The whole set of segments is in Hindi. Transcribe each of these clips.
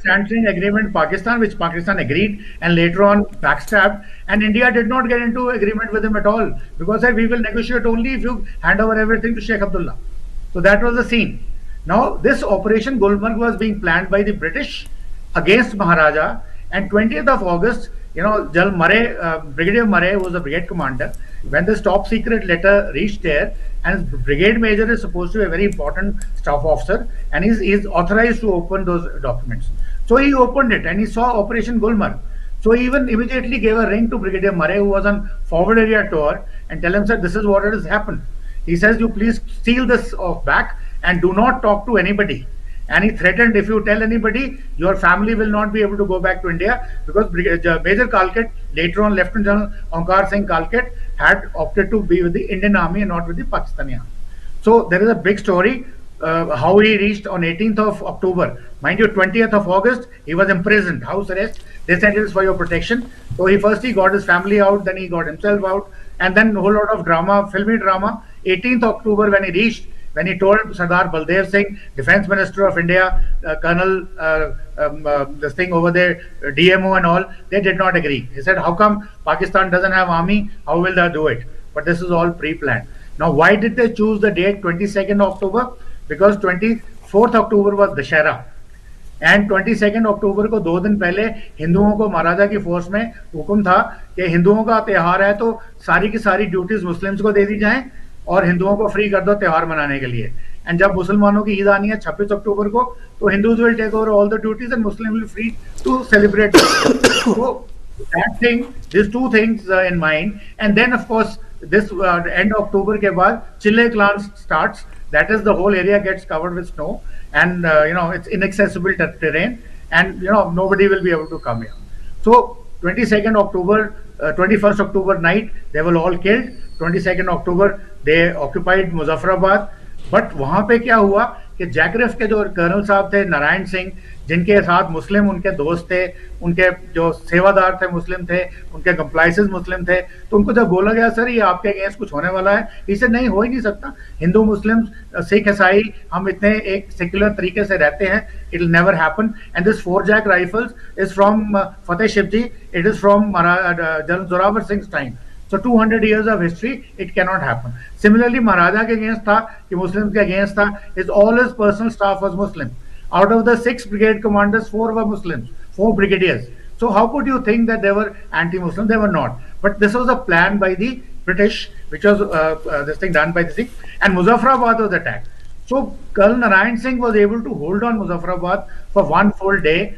long-standing agreement with Pakistan, which Pakistan agreed and later on backstabbed, and India did not get into agreement with him at all because said we will negotiate only if you hand over everything to Sheikh Abdullah. So that was the scene. Now this Operation Gulmarg was being planned by the British against Maharaja, and 20th of August, General Murray, Brigadier Murray was the brigade commander. When this top secret letter reached there, and brigade major is supposed to be a very important staff officer, and he's authorized to open those documents. So he opened it and he saw Operation Gulmarg. So he even immediately gave a ring to Brigadier Murray, who was on forward area tour, and tell him, sir, this is what has happened. He says, you please seal this off back and do not talk to anybody. And he threatened, if you tell anybody, your family will not be able to go back to India, because Major Kalket, later on Lieutenant General Onkar Singh Kalket, had opted to be with the Indian Army and not with the Pakistani Army. So there is a big story how he reached on 18th of October. Mind you, 20th of August, he was imprisoned, house arrest. They said it is for your protection. So he got his family out, then he got himself out, and then a whole lot of drama, filmy drama. 18th October when he reached, when he told Sardar Baldev Singh, Defense Minister of India, Colonel, this thing over there, DMO and all, they did not agree. He said, how come Pakistan doesn't have army? How will they do it? But this is all pre-planned. Now, why did they choose the date 22nd October? Because 24th October was Dashera. And 22 अक्टूबर को 2 दिन पहले हिंदुओं को महाराजा की फोर्स में हुक्म था कि हिंदुओं का त्यौहार है तो सारी की सारी ड्यूटीज मुस्लिम्स को दे दी जाएं और हिंदुओं को फ्री कर दो त्यौहार मनाने के लिए. एंड जब मुसलमानों की ईद आनी है 26 अक्टूबर को, तो Hindus will take over all the duties and Muslim will free to celebrate. So that thing, these two things in mind, and then of course this end October के बाद Chile clan starts. That is, the whole area gets covered with snow, and it's inaccessible terrain, and nobody will be able to come here. So 22nd October, 21st October night, they were all killed. 22nd October they occupied Muzaffarabad. But वहां पे क्या हुआ कि जैकरिफ के जो कर्नल साहब थे नारायण सिंह, जिनके साथ मुस्लिम उनके दोस्त थे, उनके जो सेवादार थे मुस्लिम थे, उनके कंप्लाइसेस मुस्लिम थे, तो उनको जब बोला गया सर ये आपके अगेंस्ट कुछ होने वाला है, इसे नहीं हो ही नहीं सकता, हिंदू मुस्लिम सिख ईसाई हम इतने एक सेक्युलर तरीके से रहते हैं, it will never happen. And this 4 JAK rifles is from Fateh Shivji, it is from general Zorawar Singh time. So 200 years of history, it cannot happen. Similarly, Maharaja के against था, कि Muslims के against था, his all his personal staff was Muslim. Out of the 6 brigade commanders, 4 were Muslims, 4 brigadiers. So how could you think that they were anti-Muslim? They were not. But this was a plan by the British, which was this thing done by the Sikh, and Muzaffarabad was attacked. So Colonel Narayan Singh was able to hold on Muzaffarabad for 1 full day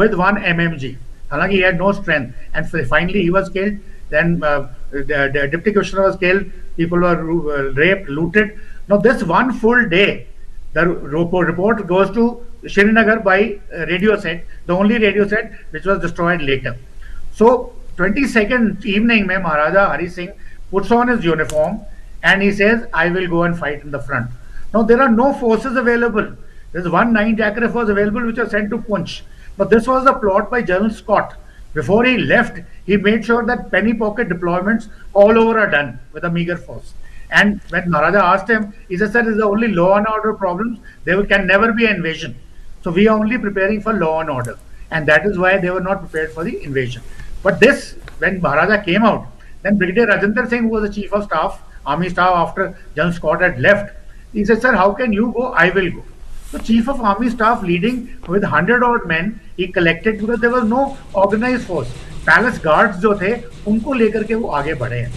with 1 MMG. Halanki he had no strength, and finally he was killed. Then the deputy commissioner was killed. People were raped, looted. Now this 1 full day, the report goes to Srinagar by radio set, the only radio set which was destroyed later. So 22nd evening, mein Maharaja Hari Singh puts on his uniform and he says, I will go and fight in the front. Now there are no forces available. There's 9 Jackraff was available which was sent to Punch. But this was the plot by General Scott. Before he left, he made sure that penny pocket deployments all over are done with a meager force. And when Maharaja asked him, he said, sir, this is the only law and order problems. There can never be an invasion. So we are only preparing for law and order. And that is why they were not prepared for the invasion. But this, when Maharaja came out, then Brigadier Rajinder Singh, who was the chief of staff, army staff after General Scott had left, he said, sir, how can you go? I will go. So chief of army staff leading with 100 odd men, he collected because there was no organized force. Palace guards जो थे उनको लेकर के वो आगे बढ़े हैं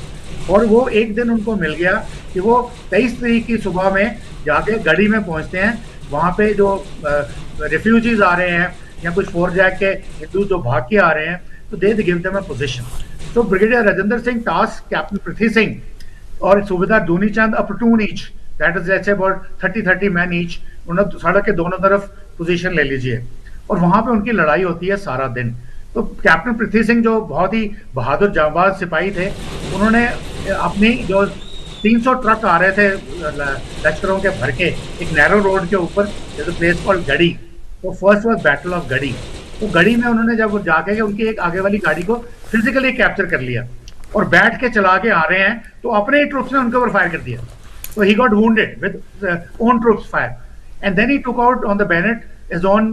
और वो एक दिन उनको मिल गया कि वो 23 तारीख की सुबह में जाके गढ़ी में पहुंचते हैं. वहाँ पे जो रिफ्यूजीज आ रहे हैं या कुछ 4 जैक के हिंदू जो भाग के आ रहे हैं, तो they give them a position. So Brigadier Rajinder Singh tasked Captain Prithvi Singh और सूबेदार दूनी चंद a platoon each, that is let's say about 30 men each, उन्होंने सड़क के दोनों तरफ पोजीशन ले लीजिए और वहां पे उनकी लड़ाई होती है सारा दिन. तो कैप्टन पृथ्वी सिंह जो बहुत ही बहादुर जांबाज सिपाही थे, उन्होंने अपनी जो 300 ट्रक आ रहे थे लश्करों के भर के एक नैरो रोड के ऊपर, प्लेस कॉल्ड गढ़ी, तो फर्स्ट वाज बैटल ऑफ गढ़ी. तो गढ़ी में उन्होंने जब जाके उनकी एक आगे वाली गाड़ी को फिजिकली कैप्चर कर लिया और बैठ के चला के आ रहे हैं, तो अपने ही ट्रूप्स ने उनके ऊपर फायर कर दिया. तो he got wounded with own troops fire, and then he took out on the bayonet his own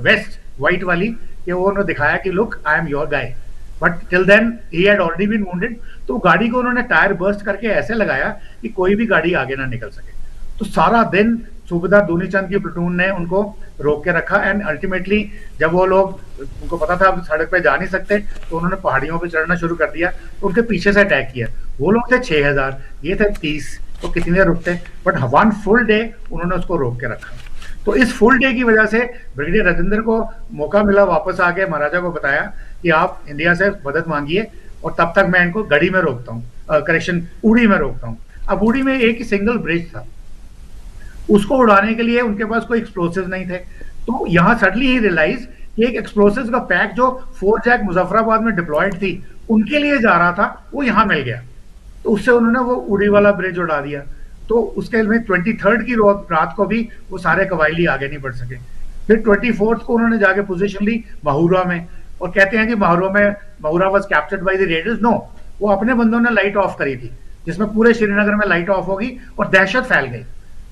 vest white वाली, कि वो उन्होंने दिखाया कि look I am your guy, but till then he had already been wounded. तो गाड़ी को उन्होंने टायर बर्स्ट करके ऐसे लगाया कि कोई भी गाड़ी आगे ना निकल सके। तो सारा दिन सूबेदार दूनीचंद की प्लेटून ने उनको रोक के रखा, एंड अल्टीमेटली जब वो लोग, उनको पता था सड़क पे जा नहीं सकते, तो उन्होंने पहाड़ियों पे चढ़ना शुरू कर दिया, तो उनके पीछे से अटैक किया। वो लोग थे 6000, ये थे 30, तो कितने रुकते, बट वन फुल डे उन्होंने उसको रोक के रखा। तो इस फुल डे की वजह से ब्रिगेडियर राजेंद्र को मौका मिला, वापस आके महाराजा को बताया कि आप इंडिया से मदद मांगिए और तब तक मैं इनको गढ़ी में रोकता हूँ, करेक्शन, उड़ी में रोकता हूँ। अब उड़ी में एक ही सिंगल ब्रिज था, उसको उड़ाने के लिए उनके पास कोई एक्सप्लोसिव नहीं थे। तो यहाँ सडनली ही रियलाइज कि एक एक्सप्लोसिव का पैक जो 4 जैक मुजफ्फराबाद में डिप्लॉयड थी उनके लिए जा रहा था, वो यहाँ मिल गया। तो उससे उन्होंने वो उड़ी वाला ब्रिज उड़ा दिया। तो उसके में 23rd की रात को भी वो सारे कबायली आगे नहीं बढ़ सके। फिर 24th को उन्होंने जाके पोजीशन ली माहूरा में, और कहते हैं कि Mahura was captured by the raiders. No, वो अपने बंदों ने लाइट ऑफ करी थी, जिसमें पूरे श्रीनगर में लाइट ऑफ होगी और दहशत फैल गई।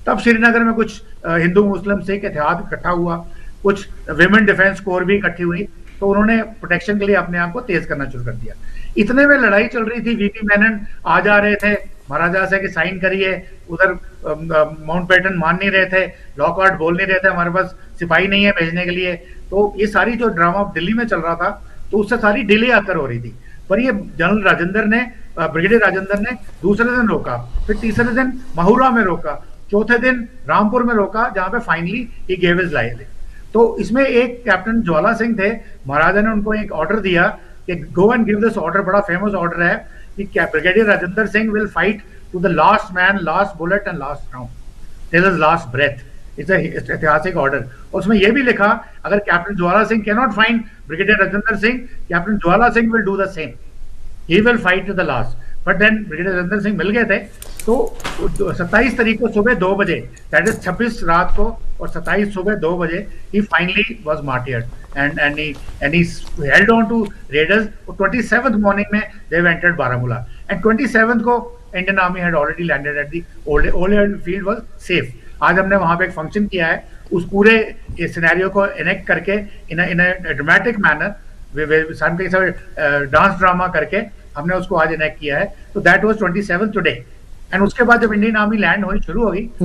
तब श्रीनगर में कुछ हिंदू मुस्लिम सिख इत्तेहाद इकट्ठा हुआ, कुछ विमेन डिफेंस कोर भी इकट्ठी हुई, तो उन्होंने प्रोटेक्शन के लिए अपने आप को तेज करना शुरू कर दिया। इतने में लड़ाई चल रही थी, वीपी मेनन आ जा रहे थे महाराजा से कि साइन करिए, उधर माउंटबेटन मान नहीं रहे थे, लॉकहार्ट बोल नहीं रहे थे हमारे पास सिपाही नहीं है भेजने के लिए। तो ये सारी जो ड्रामा दिल्ली में चल रहा था, तो उससे सारी डिले आकर हो रही थी। पर ये जनरल राजेंद्र ने, ब्रिगेडियर राजेंद्र ने दूसरे दिन रोका, फिर तीसरे दिन महुरा में रोका, चौथे दिन रामपुर में रोका, जहां पे finally he gave his life. तो इसमें एक कैप्टन ज्वाला सिंह थे, महाराजा ने उनको एक ऑर्डर दिया कि go and give this order, बड़ा फेमस ऑर्डर है कि brigadier Rajendra Singh will fight to the last man, last bullet and last round, till his last breath. It's ऐतिहासिक ऑर्डर। और उसमें यह भी लिखा, अगर captain Jwala Singh can not find brigadier Rajendra Singh, captain Jwala Singh will do the same, he will fight to the last. But then brigadier Rajendra Singh मिल गए थे। तो 27 तारीख को सुबह 2 बजे, दैट इज 26 रात को और 27 सुबह 2 बजे, he finally was martyred and he held on to raiders. 27th morning में they entered Baramulla, and 27th को Indian Army had already landed at the old field was safe. आज हमने वहां पे एक फंक्शन किया है, उस पूरे सिनेरियो को इनेक्ट करके in a dramatic manner, dance drama करके हमने उसको आज इनेक्ट किया है। तो that was 27th today. And उसके बाद जब इंडियन आर्मी लैंड होनी शुरू होगी